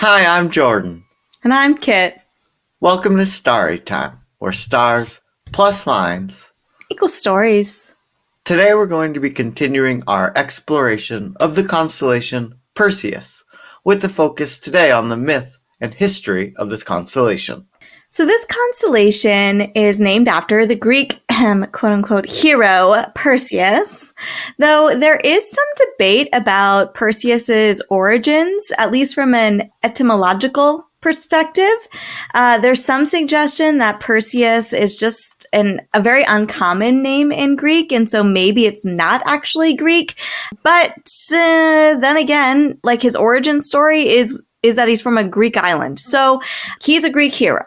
Hi, I'm Jordan. And I'm Kit. Welcome to Starry Time, where stars plus lines. Equal stories. Today we're going to be continuing our exploration of the constellation Perseus, with the focus today on the myth and history of this constellation. So this constellation is named after the Greek quote-unquote hero Perseus, though there is some debate about Perseus's origins, at least from an etymological perspective. There's some suggestion that Perseus is just a very uncommon name in Greek, and so maybe it's not actually Greek. But then again, like his origin story is that he's from a Greek island. So he's a Greek hero.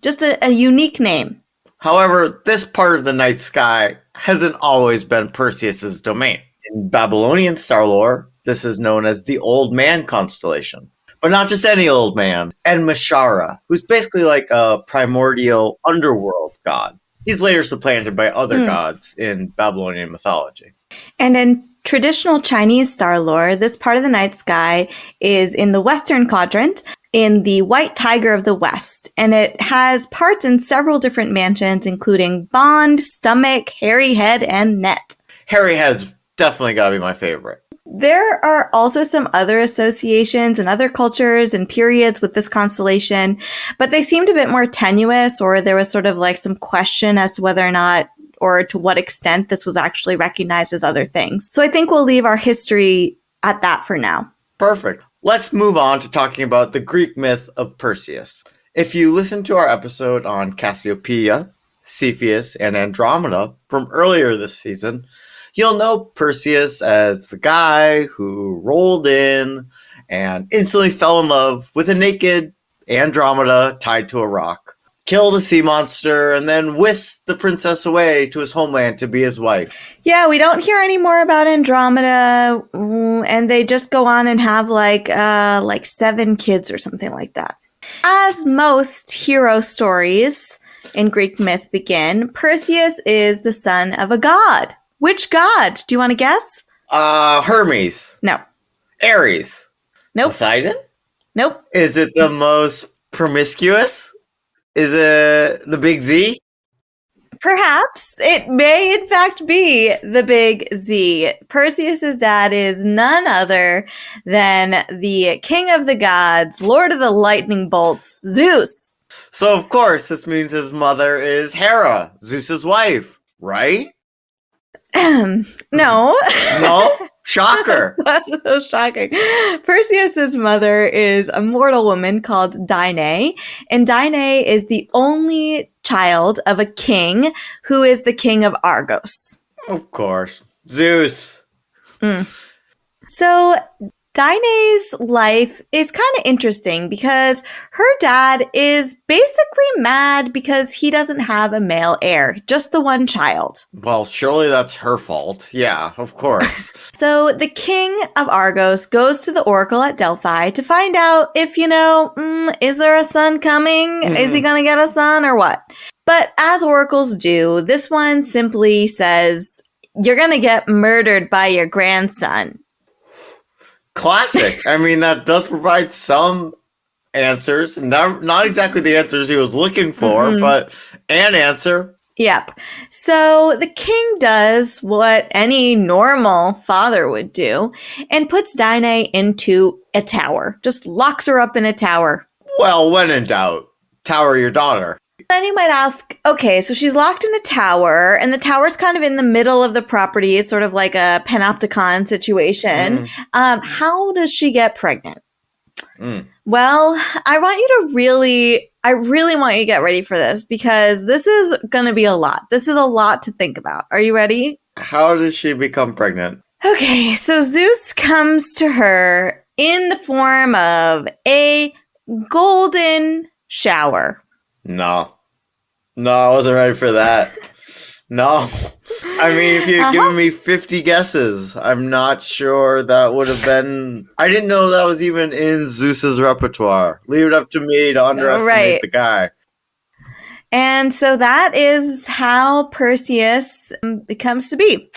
Just a unique name. However, this part of the night sky hasn't always been Perseus's domain. In Babylonian star lore, this is known as the Old Man constellation. But not just any old man, Enmeshara, who's basically like a primordial underworld god. He's later supplanted by other gods in Babylonian mythology. And in traditional Chinese star lore, this part of the night sky is in the western quadrant, in the White Tiger of the West, and it has parts in several different mansions, including Bond, Stomach, Hairy Head, and Net. Hairy Head's definitely got to be my favorite. There are also some other associations and other cultures and periods with this constellation, but they seemed a bit more tenuous, or there was sort of like some question as to whether or not or to what extent this was actually recognized as other things. So I think we'll leave our history at that for now. Perfect. Let's move on to talking about the Greek myth of Perseus. If you listen to our episode on Cassiopeia, Cepheus, and Andromeda from earlier this season, you'll know Perseus as the guy who rolled in and instantly fell in love with a naked Andromeda tied to a rock, killed a sea monster, and then whisked the princess away to his homeland to be his wife. Yeah, we don't hear any more about Andromeda, and they just go on and have like 7 kids or something like that. As most hero stories in Greek myth begin, Perseus is the son of a god. Which god? Do you want to guess? Hermes. No. Ares. Nope. Poseidon? Nope. Is it the most promiscuous? Is it the Big Z? Perhaps it may in fact be the Big Z. Perseus's dad is none other than the king of the gods, lord of the lightning bolts, Zeus. So of course this means his mother is Hera, Zeus's wife, right? No. No? Shocker. So shocking. Perseus's mother is a mortal woman called Danae, and Danae is the only child of a king who is the king of Argos. Of course. Zeus. So Danae's life is kind of interesting because her dad is basically mad because he doesn't have a male heir, just the one child. Well, surely that's her fault. Yeah, of course. So the king of Argos goes to the oracle at Delphi to find out if, is there a son coming? Is he going to get a son or what? But as oracles do, this one simply says, you're going to get murdered by your grandson. Classic. I mean, that does provide some answers. Not exactly the answers he was looking for, but an answer. Yep. So the king does what any normal father would do and puts Danae into a tower. Just locks her up in a tower. Well, when in doubt, tower your daughter. Then you might ask, okay, so she's locked in a tower, and the tower's kind of in the middle of the property, sort of like a panopticon situation. How does she get pregnant? Well, I really want you to get ready for this, because this is going to be a lot. This is a lot to think about. Are you ready? How does she become pregnant? Okay, so Zeus comes to her in the form of a golden shower. No, I wasn't ready for that. No. I mean, if you'd given me 50 guesses, I'm not sure that would have been... I didn't know that was even in Zeus's repertoire. Leave it up to me to underestimate the guy. And so that is how Perseus comes to be.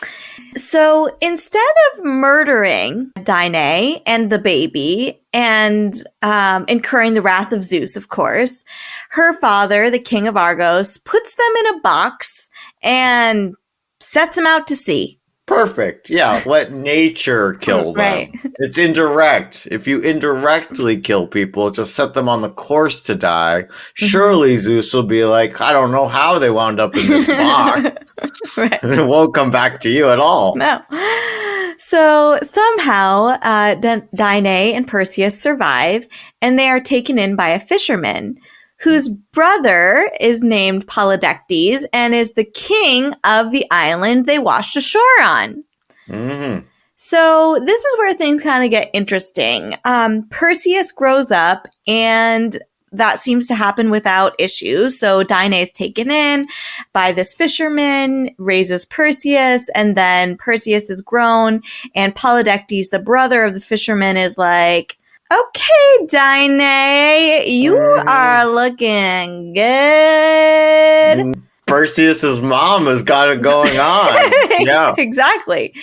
So instead of murdering Danae and the baby and incurring the wrath of Zeus, of course, her father, the king of Argos, puts them in a box and sets them out to sea. Perfect. Yeah, let nature kill them. Right. It's indirect. If you indirectly kill people, just set them on the course to die. Surely Zeus will be like, I don't know how they wound up in this box. Right. It won't come back to you at all. No. So somehow Danae and Perseus survive, and they are taken in by a fisherman whose brother is named Polydectes and is the king of the island they washed ashore on. Mm-hmm. So this is where things kind of get interesting. Perseus grows up, and that seems to happen without issues. So Danae is taken in by this fisherman, raises Perseus, and then Perseus is grown, and Polydectes, the brother of the fisherman, is like, okay, Danae, you are looking good. Perseus's mom has got it going on. Yeah. Exactly.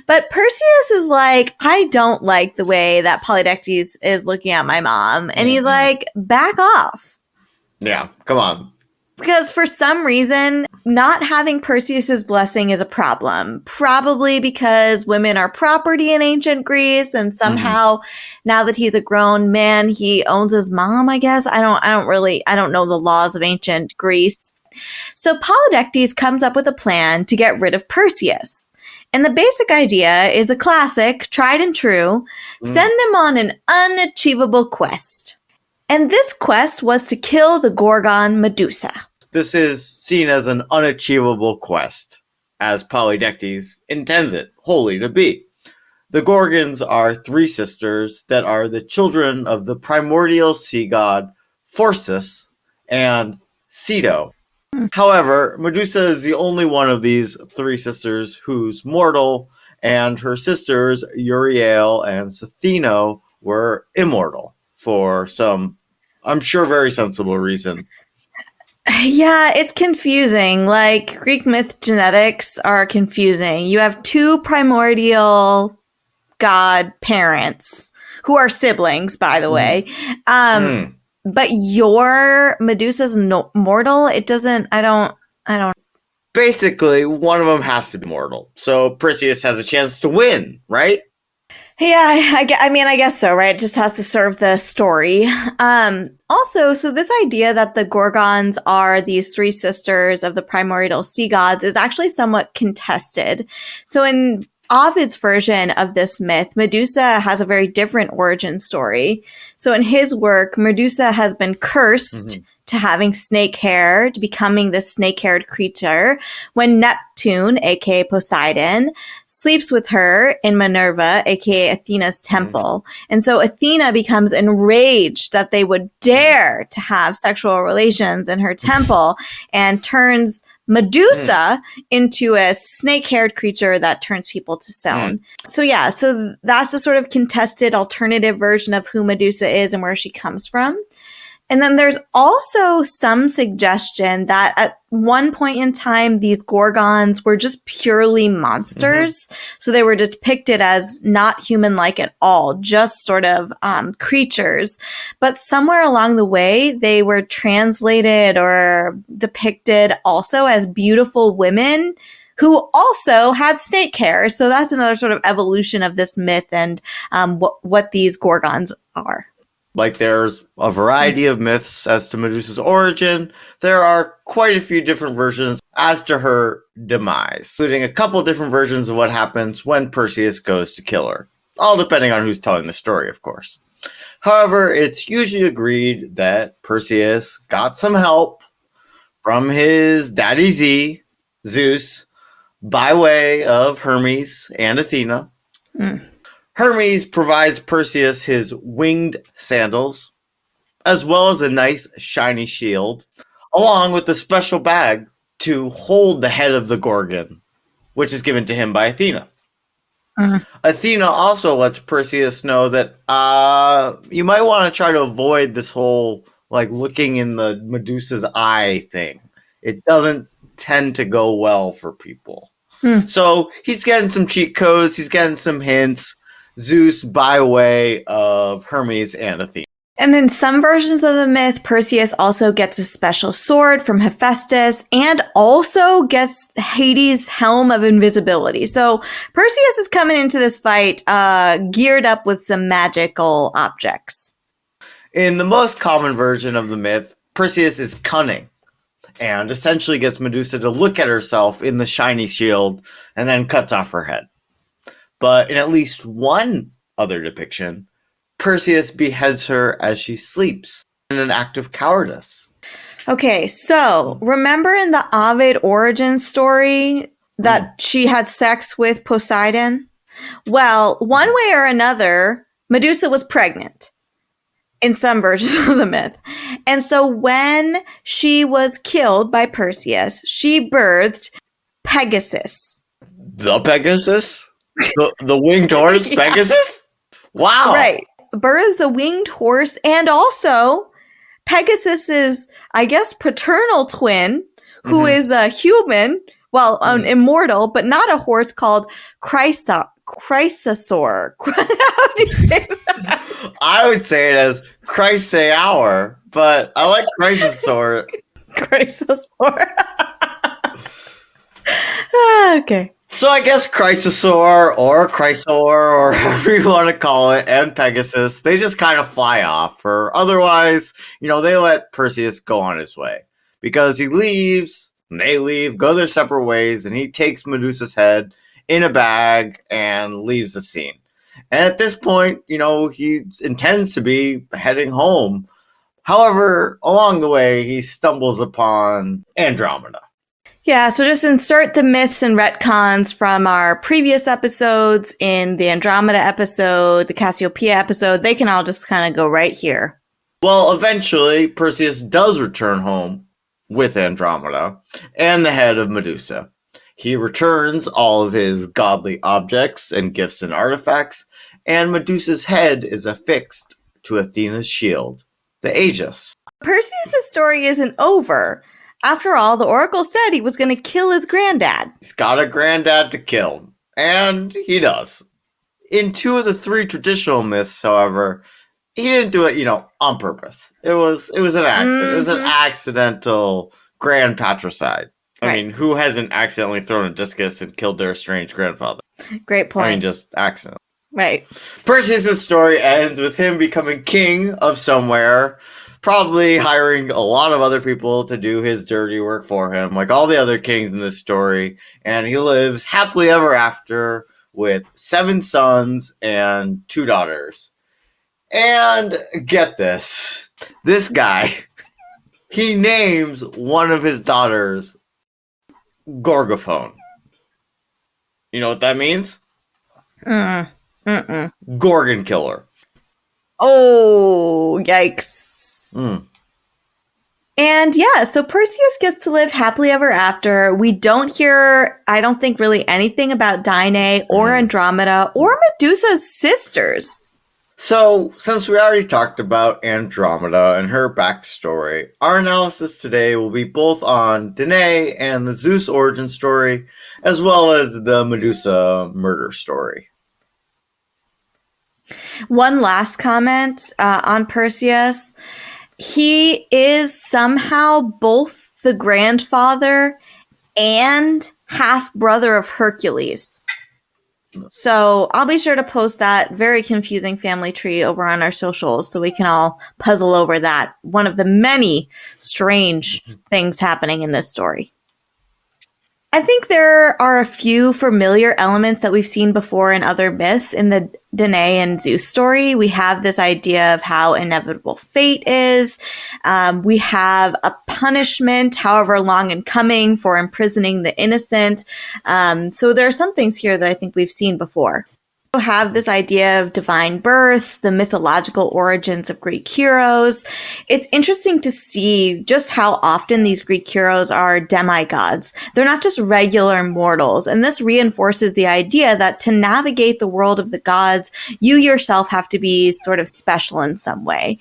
But Perseus is like, I don't like the way that Polydectes is looking at my mom. And he's like, back off. Yeah, come on. Because for some reason, not having Perseus's blessing is a problem. Probably because women are property in ancient Greece, and somehow now that he's a grown man, he owns his mom, I guess. I don't know the laws of ancient Greece. So Polydectes comes up with a plan to get rid of Perseus. And the basic idea is a classic, tried and true, send him on an unachievable quest. And this quest was to kill the Gorgon Medusa. This is seen as an unachievable quest, as Polydectes intends it wholly to be. The Gorgons are three sisters that are the children of the primordial sea god Phorcys and Ceto. However, Medusa is the only one of these three sisters who's mortal, and her sisters Uriel and Ctheno were immortal for some, I'm sure, very sensible reason. Yeah, it's confusing. Like, Greek myth genetics are confusing. You have two primordial god parents who are siblings, by the way. But your Medusa's mortal. It doesn't, I don't. Basically, one of them has to be mortal. So Perseus has a chance to win, right? Yeah, I guess so, right? It just has to serve the story. Also, so this idea that the Gorgons are these three sisters of the primordial sea gods is actually somewhat contested. So in Ovid's version of this myth, Medusa has a very different origin story. So in his work, Medusa has been cursed to having snake hair, to becoming this snake-haired creature, when Neptune, aka Poseidon, sleeps with her in Minerva, aka Athena's temple. And so Athena becomes enraged that they would dare to have sexual relations in her temple and turns Medusa into a snake-haired creature that turns people to stone. So yeah, so that's the sort of contested alternative version of who Medusa is and where she comes from. And then there's also some suggestion that at one point in time, these Gorgons were just purely monsters. So they were depicted as not human-like at all, just sort of creatures. But somewhere along the way, they were translated or depicted also as beautiful women who also had snake hair. So that's another sort of evolution of this myth and what these Gorgons are. Like there's a variety of myths as to Medusa's origin, there are quite a few different versions as to her demise, including a couple different versions of what happens when Perseus goes to kill her, all depending on who's telling the story, of course. However, it's usually agreed that Perseus got some help from his daddy Zeus, by way of Hermes and Athena. Hermes provides Perseus his winged sandals, as well as a nice shiny shield, along with a special bag to hold the head of the Gorgon, which is given to him by Athena. Athena also lets Perseus know that you might want to try to avoid this whole like looking in the Medusa's eye thing. It doesn't tend to go well for people. So he's getting some cheat codes, he's getting some hints. Zeus by way of Hermes and Athena. And in some versions of the myth, Perseus also gets a special sword from Hephaestus and also gets Hades' helm of invisibility. So Perseus is coming into this fight geared up with some magical objects. In the most common version of the myth, Perseus is cunning and essentially gets Medusa to look at herself in the shiny shield and then cuts off her head. But in at least one other depiction, Perseus beheads her as she sleeps in an act of cowardice. Okay, so remember in the Ovid origin story that she had sex with Poseidon? Well, one way or another, Medusa was pregnant in some versions of the myth. And so when she was killed by Perseus, she birthed Pegasus. The Pegasus? The winged horse, yeah. Pegasus? Wow. Right. Birthed the winged horse and also Pegasus's, I guess, paternal twin, who is a human, well, an immortal, but not a horse, called Chrysaor. How do you say that? I would say it as Chrysaor, but I like Chrysaor. Chrysaor. Okay. So I guess Chrysaor or Chrysaor or however you want to call it and Pegasus, they just kind of fly off. Or otherwise, they let Perseus go on his way. Because he leaves, and they leave, go their separate ways, and he takes Medusa's head in a bag and leaves the scene. And at this point, he intends to be heading home. However, along the way, he stumbles upon Andromeda. Yeah, so just insert the myths and retcons from our previous episodes in the Andromeda episode, the Cassiopeia episode. They can all just kind of go right here. Well, eventually, Perseus does return home with Andromeda and the head of Medusa. He returns all of his godly objects and gifts and artifacts, and Medusa's head is affixed to Athena's shield, the Aegis. Perseus' story isn't over. After all, the oracle said he was going to kill his granddad. He's got a granddad to kill, and he does. In 2 of the 3 traditional myths, however, he didn't do it, on purpose. It was an accident. It was an accidental grand patricide. I mean, who hasn't accidentally thrown a discus and killed their estranged grandfather? Great point. I mean, just accident. Right. Perseus' story ends with him becoming king of somewhere, probably hiring a lot of other people to do his dirty work for him, like all the other kings in this story. And he lives happily ever after with 7 sons and 2 daughters. And get this. This guy, he names one of his daughters Gorgophone. You know what that means? Gorgon killer. Oh, yikes. And yeah, so Perseus gets to live happily ever after. We don't hear, I don't think, really anything about Danae or Andromeda or Medusa's sisters. So, since we already talked about Andromeda and her backstory, our analysis today will be both on Danae and the Zeus origin story, as well as the Medusa murder story. One last comment on Perseus. He is somehow both the grandfather and half-brother of Hercules. So I'll be sure to post that very confusing family tree over on our socials so we can all puzzle over that. One of the many strange things happening in this story. I think there are a few familiar elements that we've seen before in other myths. In the Danae and Zeus story, we have this idea of how inevitable fate is. We have a punishment, however long in coming, for imprisoning the innocent. So there are some things here that I think we've seen before. We have this idea of divine births, the mythological origins of Greek heroes. It's interesting to see just how often these Greek heroes are demigods. They're not just regular mortals. And this reinforces the idea that to navigate the world of the gods, you yourself have to be sort of special in some way.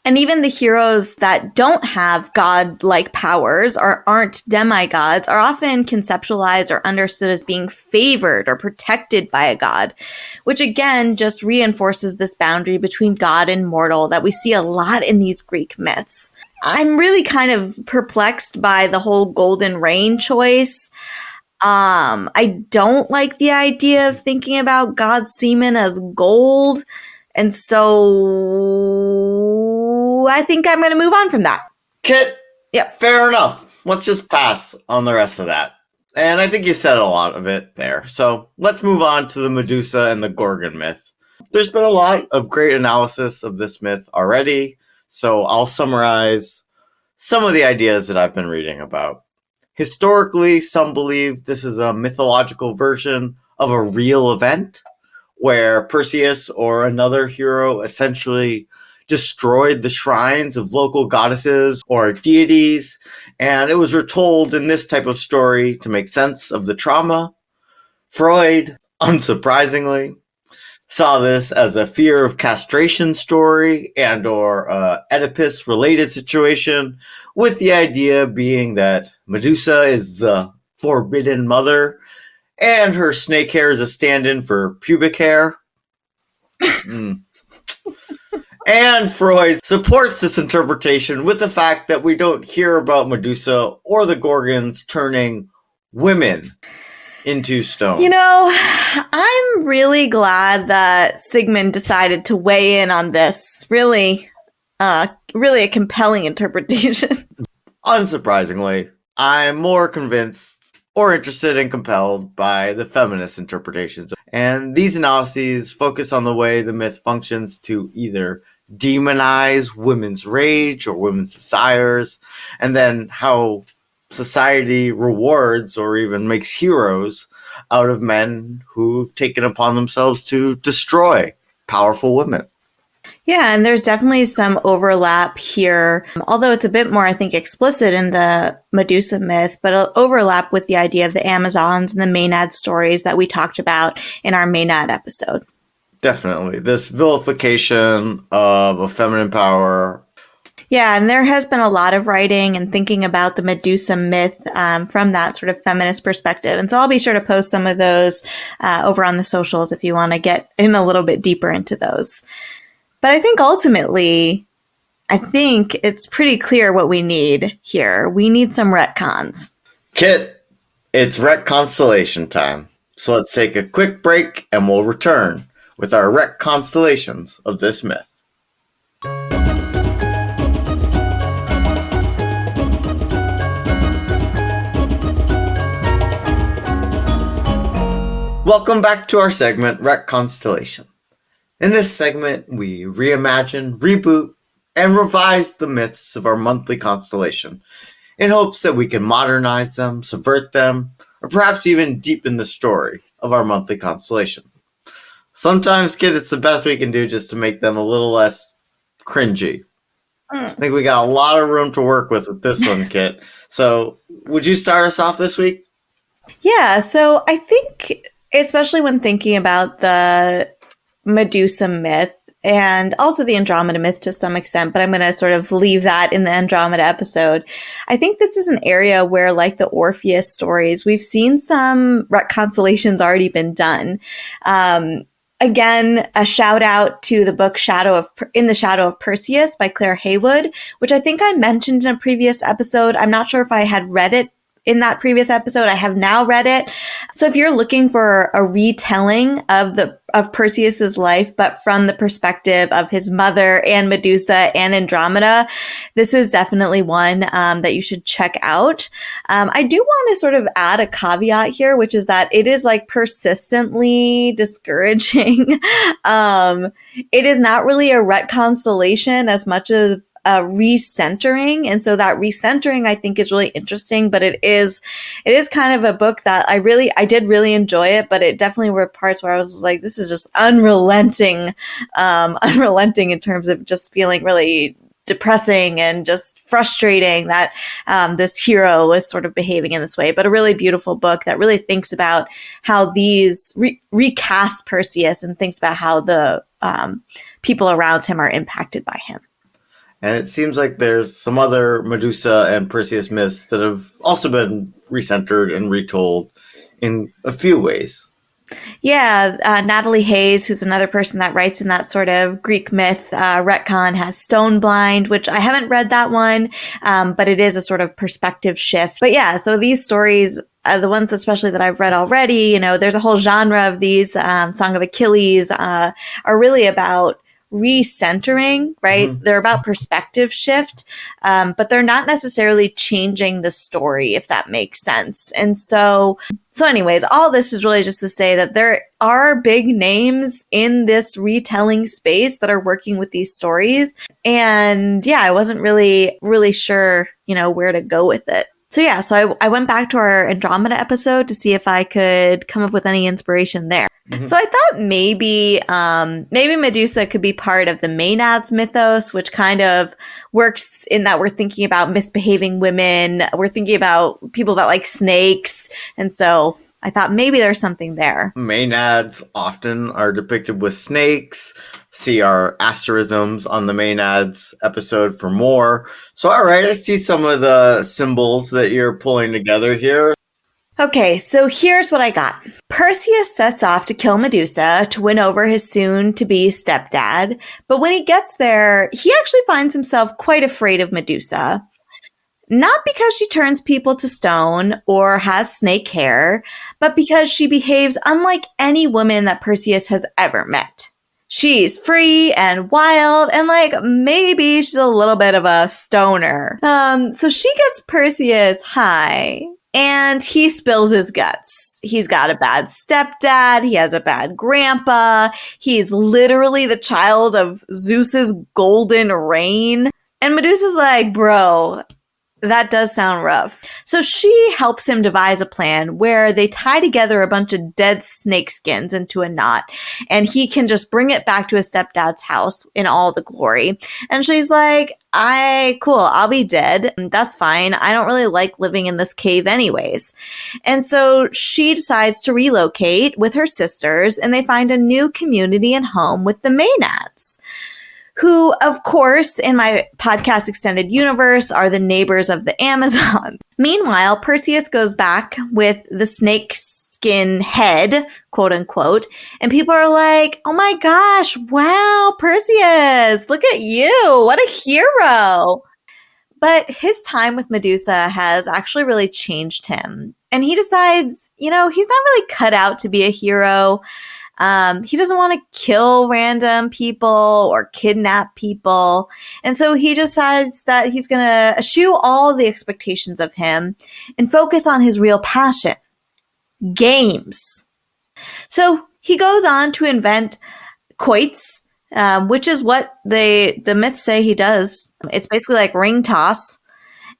And even the heroes that don't have god-like powers or aren't demigods are often conceptualized or understood as being favored or protected by a god, which again just reinforces this boundary between god and mortal that we see a lot in these Greek myths. I'm really kind of perplexed by the whole golden rain choice. I don't like the idea of thinking about God's semen as gold. And so I think I'm going to move on from that. Kit, Yep. fair enough. Let's just pass on the rest of that. And I think you said a lot of it there. So let's move on to the Medusa and the Gorgon myth. There's been a lot of great analysis of this myth already, so I'll summarize some of the ideas that I've been reading about. Historically, some believe this is a mythological version of a real event, where Perseus or another hero essentially destroyed the shrines of local goddesses or deities, and it was retold in this type of story to make sense of the trauma. Freud, unsurprisingly, saw this as a fear of castration story and or Oedipus related situation, with the idea being that Medusa is the forbidden mother and her snake hair is a stand-in for pubic hair. And Freud supports this interpretation with the fact that we don't hear about Medusa or the Gorgons turning women into stone. You know, I'm really glad that Sigmund decided to weigh in on this. Really a compelling interpretation. Unsurprisingly, I'm more convinced or interested and compelled by the feminist interpretations. And these analyses focus on the way the myth functions to either demonize women's rage or women's desires, and then how society rewards or even makes heroes out of men who've taken upon themselves to destroy powerful women. Yeah, and there's definitely some overlap here, although it's a bit more, I think, explicit in the Medusa myth, but it'll overlap with the idea of the Amazons and the Maenad stories that we talked about in our Maenad episode. Definitely. This vilification of a feminine power. Yeah, and there has been a lot of writing and thinking about the Medusa myth from that sort of feminist perspective. And so I'll be sure to post some of those over on the socials if you want to get in a little bit deeper into those. But I think ultimately, it's pretty clear what we need here. We need some retcons. Kit, it's Retconstellation time. So let's take a quick break and we'll return with our Retconstellations of this myth. Welcome back to our segment, Retconstellation. In this segment, we reimagine, reboot, and revise the myths of our monthly constellation in hopes that we can modernize them, subvert them, or perhaps even deepen the story of our monthly constellation. Sometimes, Kit, it's the best we can do just to make them a little less cringy. I think we got a lot of room to work with this one, Kit. So, would you start us off this week? Yeah, so I think, especially when thinking about the Medusa myth and also the Andromeda myth to some extent, but I'm going to sort of leave that in the Andromeda episode. I think this is an area where, like the Orpheus stories, we've seen some retconstellations already been done. Again, a shout out to the book In the Shadow of Perseus by Claire Haywood, which I think I mentioned in a previous episode. I'm not sure if I had read it in that previous episode. I have now read it. So if you're looking for a retelling of Perseus's life, but from the perspective of his mother and Medusa and Andromeda, this is definitely one that you should check out. I do want to sort of add a caveat here, which is that it is like persistently discouraging. It is not really a retconstellation as much as recentering. And so that recentering, I think, is really interesting, but it is kind of a book that I did really enjoy it, but it definitely were parts where I was like, this is just unrelenting in terms of just feeling really depressing and just frustrating that this hero was sort of behaving in this way. But a really beautiful book that really thinks about how these recast Perseus and thinks about how the people around him are impacted by him. And it seems like there's some other Medusa and Perseus myths that have also been recentered and retold in a few ways. Yeah, Natalie Hayes, who's another person that writes in that sort of Greek myth retcon, has Stone Blind, which I haven't read that one, but it is a sort of perspective shift. But yeah, so these stories, the ones especially that I've read already, you know, there's a whole genre of these. Song of Achilles are really about recentering, right? Mhm. They're about perspective shift, but they're not necessarily changing the story, if that makes sense. And so anyways, all this is really just to say that there are big names in this retelling space that are working with these stories. And yeah, I wasn't really sure, you know, where to go with it. So yeah, so I went back to our Andromeda episode to see if I could come up with any inspiration there. Mhm. So I thought maybe Medusa could be part of the Maenads mythos, which kind of works in that we're thinking about misbehaving women. We're thinking about people that like snakes. And so I thought maybe there's something there. Maenads often are depicted with snakes. See our asterisms on the Maenads episode for more. So, all right, I see some of the symbols that you're pulling together here. Okay, so here's what I got. Perseus sets off to kill Medusa to win over his soon-to-be stepdad, but when he gets there, he actually finds himself quite afraid of Medusa. Not because she turns people to stone or has snake hair, but because she behaves unlike any woman that Perseus has ever met. She's free and wild, and like maybe she's a little bit of a stoner. So she gets Perseus high, and he spills his guts. He's got a bad stepdad. He has a bad grandpa. He's literally the child of Zeus's golden rain. And Medusa's like, bro, that does sound rough. So she helps him devise a plan where they tie together a bunch of dead snake skins into a knot, and he can just bring it back to his stepdad's house in all the glory. And she's like, cool, I'll be dead. That's fine. I don't really like living in this cave anyways. And so she decides to relocate with her sisters, and they find a new community and home with the Maenads, who, of course, in my podcast extended universe, are the neighbors of the Amazon. Meanwhile, Perseus goes back with the snake skin head, quote unquote, and people are like, oh my gosh, wow, Perseus, look at you, what a hero. But his time with Medusa has actually really changed him. And he decides, you know, he's not really cut out to be a hero. He doesn't want to kill random people or kidnap people. And so he decides that he's going to eschew all the expectations of him and focus on his real passion, games. So he goes on to invent quoits, which is what the myths say he does. It's basically like ring toss.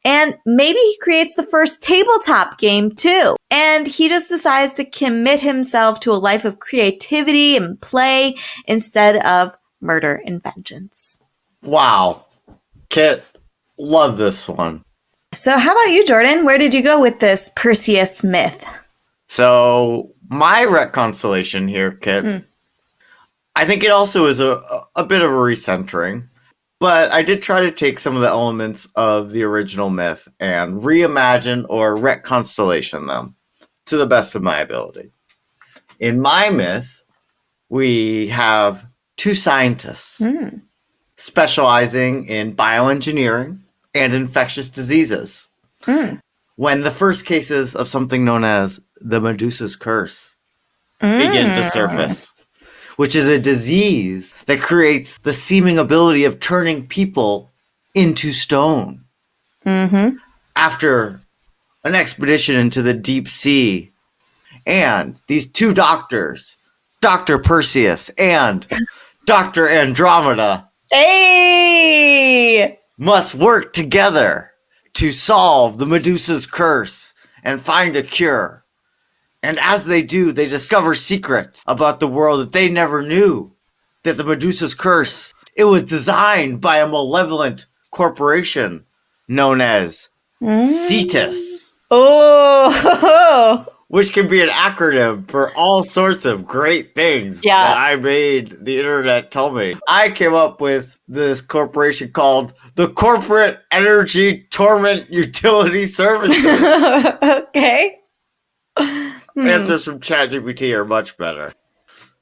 And maybe he creates the first tabletop game too. And he just decides to commit himself to a life of creativity and play instead of murder and vengeance. Wow. Kit, love this one. So how about you, Jordan? Where did you go with this Perseus myth? So my Retconstellation here, Kit, I think it also is a bit of a recentering. But I did try to take some of the elements of the original myth and reimagine or Retconstellation them to the best of my ability. In my myth, we have two scientists specializing in bioengineering and infectious diseases. When the first cases of something known as the Medusa's curse begin to surface, which is a disease that creates the seeming ability of turning people into stone. After an expedition into the deep sea, and these two doctors, Dr. Perseus and Dr. Andromeda, must work together to solve the Medusa's curse and find a cure. And as they do, they discover secrets about the world that they never knew. That the Medusa's curse, it was designed by a malevolent corporation known as Cetus. Oh, which can be an acronym for all sorts of great things that I made the internet tell me. I came up with this corporation called the Corporate Energy Torment Utility Services. Okay. Answers from ChatGPT are much better.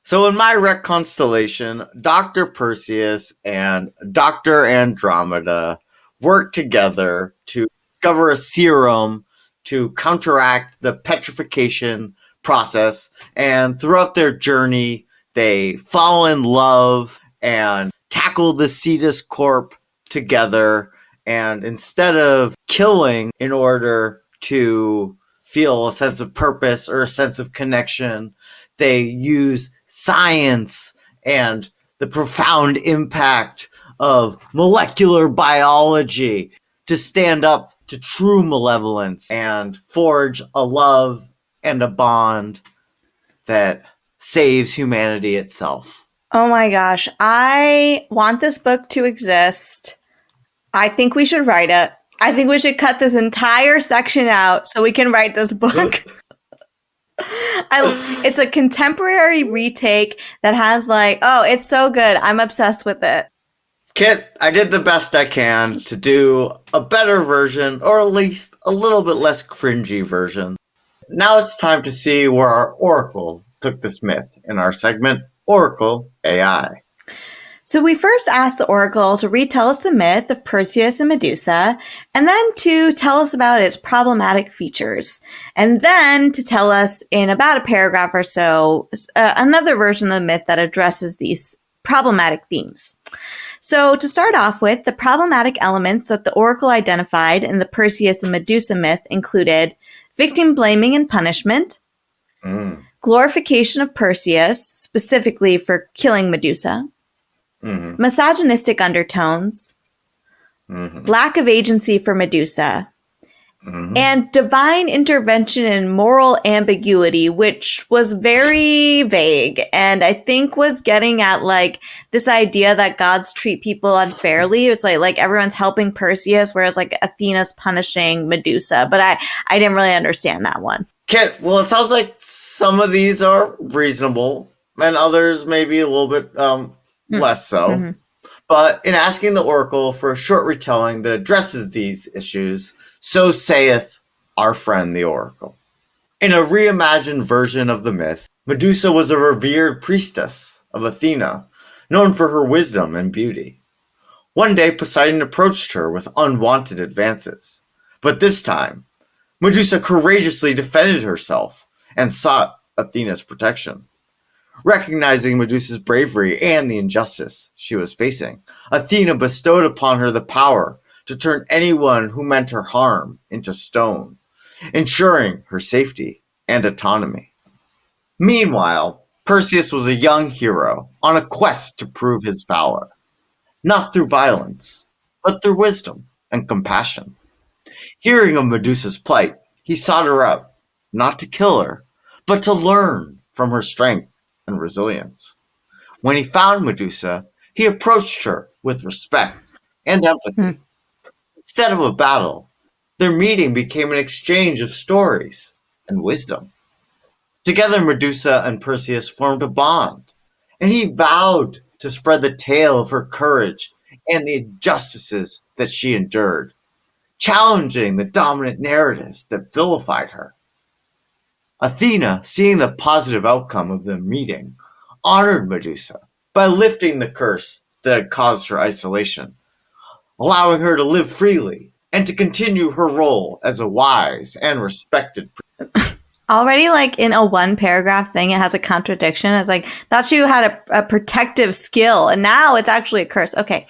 So in my Retconstellation, Dr. Perseus and Dr. Andromeda work together to discover a serum to counteract the petrification process. And throughout their journey, they fall in love and tackle the Cetus Corp together. And instead of killing in order to feel a sense of purpose or a sense of connection, they use science and the profound impact of molecular biology to stand up to true malevolence and forge a love and a bond that saves humanity itself. Oh my gosh. I want this book to exist. I think we should write it. I think we should cut this entire section out so we can write this book. It's a contemporary retake that has it's so good. I'm obsessed with it. Kit, I did the best I can to do a better version, or at least a little bit less cringy version. Now it's time to see where our Oracle took this myth in our segment, Oracle AI. So we first asked the Oracle to retell us the myth of Perseus and Medusa, and then to tell us about its problematic features, and then to tell us in about a paragraph or so another version of the myth that addresses these problematic themes. So to start off with, the problematic elements that the Oracle identified in the Perseus and Medusa myth included victim blaming and punishment, glorification of Perseus, specifically for killing Medusa, misogynistic undertones, lack of agency for Medusa, and divine intervention and moral ambiguity, which was very vague and I think was getting at this idea that gods treat people unfairly. It's like everyone's helping Perseus, whereas Athena's punishing Medusa. But I didn't really understand that one. Kit, well, it sounds like some of these are reasonable and others maybe a little bit less so. But in asking the Oracle for a short retelling that addresses these issues, so saith our friend the Oracle. In a reimagined version of the myth, Medusa was a revered priestess of Athena, known for her wisdom and beauty. One day, Poseidon approached her with unwanted advances. But this time, Medusa courageously defended herself and sought Athena's protection. Recognizing Medusa's bravery and the injustice she was facing, Athena bestowed upon her the power to turn anyone who meant her harm into stone, ensuring her safety and autonomy. Meanwhile, Perseus was a young hero on a quest to prove his valor, not through violence, but through wisdom and compassion. Hearing of Medusa's plight, he sought her out, not to kill her, but to learn from her strength and resilience. When he found Medusa, he approached her with respect and empathy. Instead of a battle, their meeting became an exchange of stories and wisdom. Together, Medusa and Perseus formed a bond, and he vowed to spread the tale of her courage and the injustices that she endured, challenging the dominant narratives that vilified her. Athena, seeing the positive outcome of the meeting, honored Medusa by lifting the curse that had caused her isolation, allowing her to live freely and to continue her role as a wise and respected priest. Already, in a one paragraph thing, it has a contradiction. It's thought you had a protective skill, and now it's actually a curse. Okay.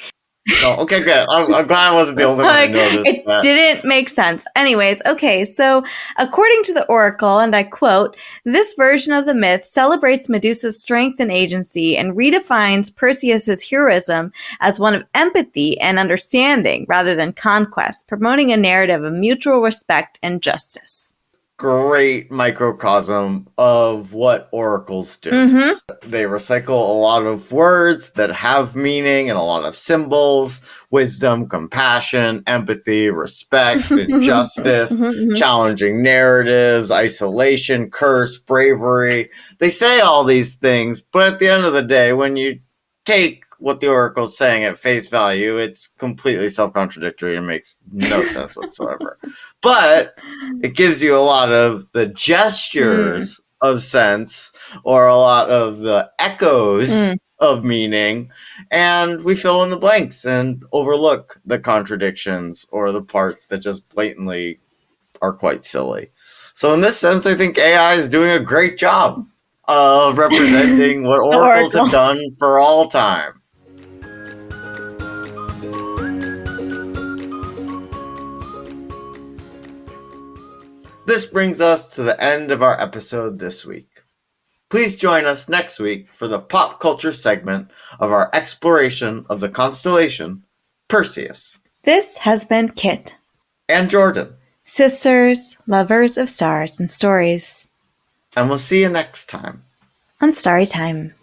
Oh, okay, good. I'm glad I wasn't the only one who noticed it that. Didn't make sense. Anyways, okay, so according to the Oracle, and I quote, this version of the myth celebrates Medusa's strength and agency and redefines Perseus's heroism as one of empathy and understanding rather than conquest, promoting a narrative of mutual respect and justice. great microcosm of what oracles do. Mm-hmm. They recycle a lot of words that have meaning and a lot of symbols: wisdom, compassion, empathy, respect, injustice, challenging narratives, isolation, curse, bravery. They say all these things, but at the end of the day, when you take what the oracle's saying at face value, it's completely self-contradictory and makes no sense whatsoever. But it gives you a lot of the gestures of sense, or a lot of the echoes of meaning, and we fill in the blanks and overlook the contradictions or the parts that just blatantly are quite silly. So in this sense, I think AI is doing a great job of representing what oracles have done for all time. This brings us to the end of our episode this week. Please join us next week for the pop culture segment of our exploration of the constellation Perseus. This has been Kit and Jordan, sisters, lovers of stars and stories. And we'll see you next time on Storytime.